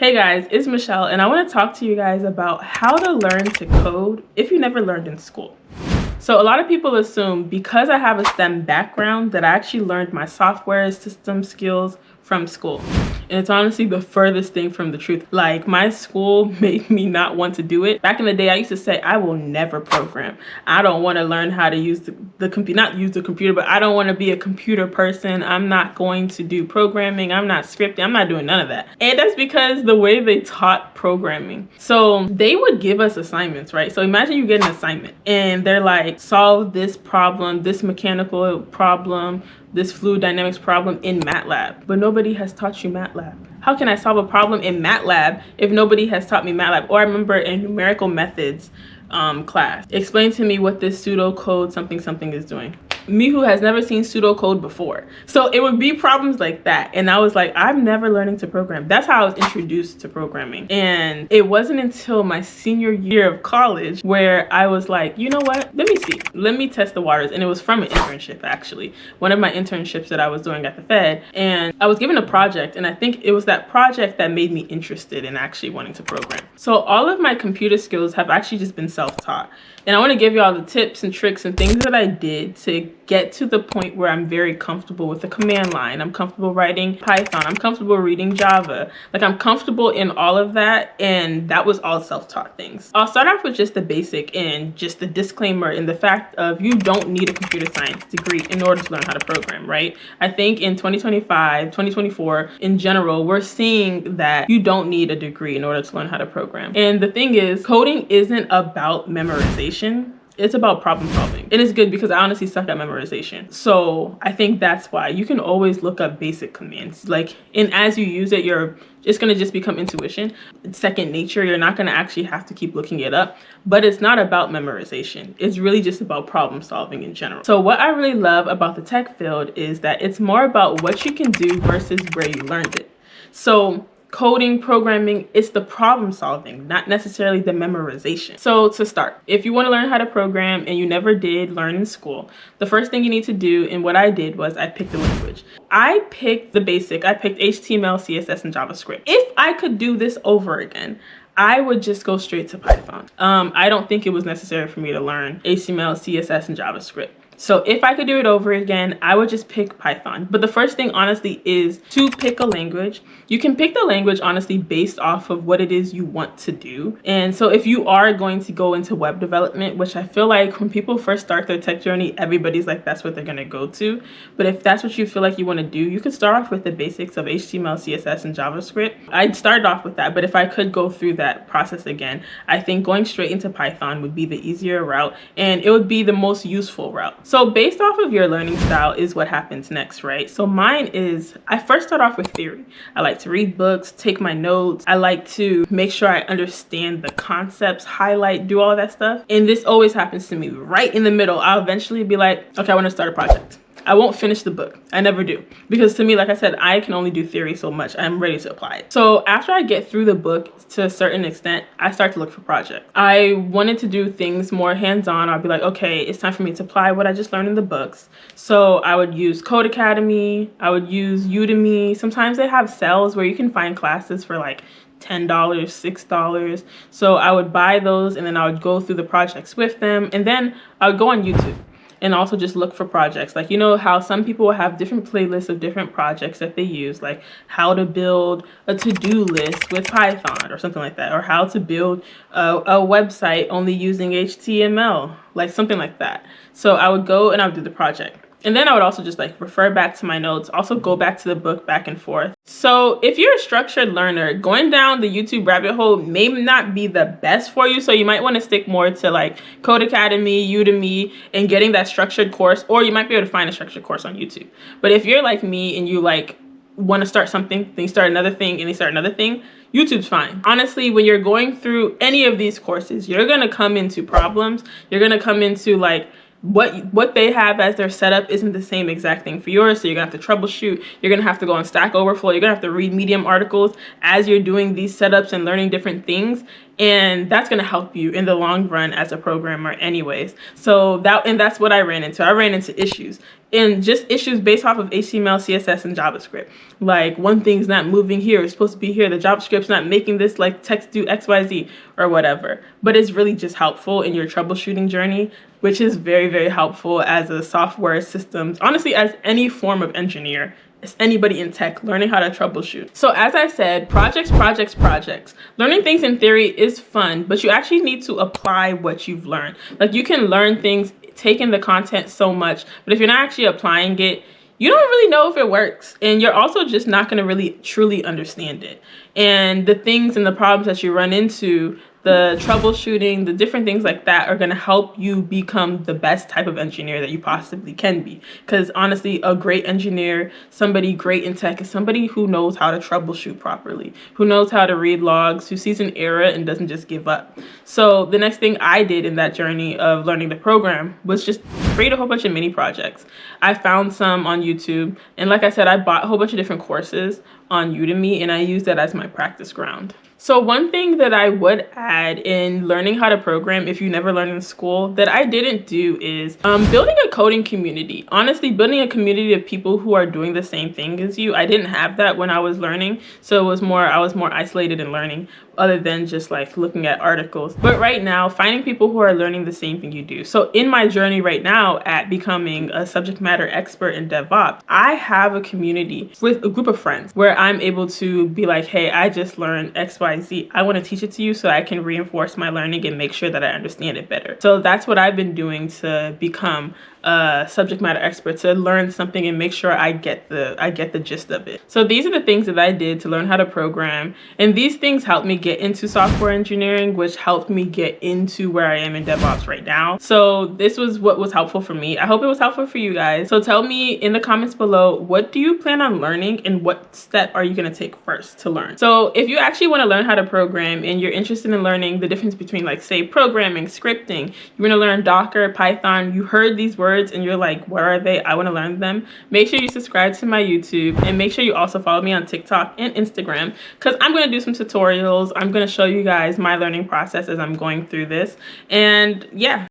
Hey guys, it's Michelle, and I want to talk to you guys about how to learn to code if you never learned in school. So a lot of people assume because I have a STEM background that I actually learned my software system skills from school. And it's honestly the furthest thing from the truth. Like, my school made me not want to do it. Back in the day, I used to say, I will never program. I don't want to learn how to use the computer, not use the computer, but I don't want to be a computer person. I'm not going to do programming. I'm not scripting. I'm not doing none of that. And that's because the way they taught programming. So they would give us assignments, right? So imagine you get an assignment and they're like, solve this problem, this mechanical problem, this fluid dynamics problem in MATLAB, but nobody has taught you MATLAB. How can I solve a problem in MATLAB if nobody has taught me MATLAB? Or I remember in numerical methods class, explain to me what this pseudocode something is doing. Me who has never seen pseudocode before. So it would be problems like that. And I was like, I'm never learning to program. That's how I was introduced to programming. And it wasn't until my senior year of college where I was like, you know what? Let me see. Let me test the waters. And it was from an internship, actually. One of my internships that I was doing at the Fed. And I was given a project. And I think it was that project that made me interested in actually wanting to program. So all of my computer skills have actually just been self-taught. And I want to give you all the tips and tricks and things that I did to get to the point where I'm very comfortable with the command line. I'm comfortable writing Python. I'm comfortable reading Java. Like, I'm comfortable in all of that. And that was all self-taught things. I'll start off with just the basic and just the disclaimer in the fact of you don't need a computer science degree in order to learn how to program, right? I think in 2025, 2024, in general, we're seeing that you don't need a degree in order to learn how to program. And the thing is, coding isn't about memorization. It's about problem solving. And it's good because I honestly suck at memorization. So I think that's why you can always look up basic commands. Like, and as you use it, it's gonna just become intuition. It's second nature. You're not gonna actually have to keep looking it up, but it's not about memorization. It's really just about problem solving in general. So what I really love about the tech field is that it's more about what you can do versus where you learned it. So coding, programming, it's the problem solving, not necessarily the memorization. So to start, if you want to learn how to program and you never did learn in school, the first thing you need to do, and what I did was I picked a language. I picked the basic. I picked HTML, CSS, and JavaScript. If I could do this over again, I would just go straight to Python. I don't think it was necessary for me to learn HTML, CSS, and JavaScript. So if I could do it over again, I would just pick Python. But the first thing, honestly, is to pick a language. You can pick the language, honestly, based off of what it is you want to do. And so if you are going to go into web development, which I feel like when people first start their tech journey, everybody's like, that's what they're going to go to. But if that's what you feel like you want to do, you can start off with the basics of HTML, CSS, and JavaScript. I'd start off with that. But if I could go through that process again, I think going straight into Python would be the easier route, and it would be the most useful route. So based off of your learning style is what happens next, right? So mine is, I first start off with theory. I like to read books, take my notes. I like to make sure I understand the concepts, highlight, do all that stuff. And this always happens to me right in the middle. I'll eventually be like, okay, I want to start a project. I won't finish the book. I never do. Because to me, like I said, I can only do theory so much. I'm ready to apply it. So after I get through the book to a certain extent, I start to look for projects. I wanted to do things more hands-on. I'd be like, okay, it's time for me to apply what I just learned in the books. So I would use Code Academy. I would use Udemy. Sometimes they have sales where you can find classes for like $10, $6. So I would buy those and then I would go through the projects with them. And then I would go on YouTube and also just look for projects. Like, you know how some people will have different playlists of different projects that they use, like how to build a to-do list with Python or something like that, or how to build a website only using HTML, like something like that. So I would go and I would do the project. And then I would also just like refer back to my notes, also go back to the book back and forth. So if you're a structured learner, going down the YouTube rabbit hole may not be the best for you. So you might want to stick more to like Code Academy, Udemy, and getting that structured course, or you might be able to find a structured course on YouTube. But if you're like me and you like want to start something, then you start another thing, and you start another thing, YouTube's fine. Honestly, when you're going through any of these courses, you're going to come into problems. You're going to come into like, what they have as their setup isn't the same exact thing for yours. So you're gonna have to troubleshoot. You're gonna have to go on Stack Overflow. You're gonna have to read Medium articles as you're doing these setups and learning different things. And that's going to help you in the long run as a programmer anyways. So that's what I ran into. I ran into issues, and just issues based off of HTML, CSS, and JavaScript. Like, one thing's not moving here, it's supposed to be here. The JavaScript's not making this like text do XYZ or whatever. But it's really just helpful in your troubleshooting journey, which is very, very helpful as a software systems, honestly, as any form of engineer. It's anybody in tech learning how to troubleshoot. So as I said, projects. Learning things in theory is fun, but you actually need to apply what you've learned. Like, you can learn things, take in the content so much, but if you're not actually applying it, you don't really know if it works. And you're also just not going to really truly understand it. And the things and the problems that you run into, the troubleshooting, the different things like that are going to help you become the best type of engineer that you possibly can be. Because honestly, a great engineer, somebody great in tech, is somebody who knows how to troubleshoot properly, who knows how to read logs, who sees an error and doesn't just give up. So the next thing I did in that journey of learning to program was just create a whole bunch of mini projects. I found some on YouTube, and like I said, I bought a whole bunch of different courses on Udemy, and I used that as my practice ground. So one thing that I would add in learning how to program, if you never learned in school, that I didn't do is building a coding community. Honestly, building a community of people who are doing the same thing as you. I didn't have that when I was learning, so I was more isolated in learning, other than just like looking at articles. But right now, finding people who are learning the same thing you do. So in my journey right now at becoming a subject matter expert in DevOps, I have a community with a group of friends where I'm able to be like, hey, I just learned XYZ. I want to teach it to you so I can reinforce my learning and make sure that I understand it better. So that's what I've been doing to become a subject matter expert, to learn something and make sure I get the gist of it. So these are the things that I did to learn how to program, and these things helped me get into software engineering, which helped me get into where I am in DevOps right now. So this was what was helpful for me. I hope it was helpful for you guys. So tell me in the comments below, what do you plan on learning and what step are you going to take first to learn? So if you actually want to learn how to program and you're interested in learning the difference between, like, say, programming, scripting, you want to learn Docker, Python, you heard these words and you're like, where are they? I want to learn them. Make sure you subscribe to my YouTube, and make sure you also follow me on TikTok and Instagram, because I'm going to do some tutorials. I'm going to show you guys my learning process as I'm going through this. And yeah,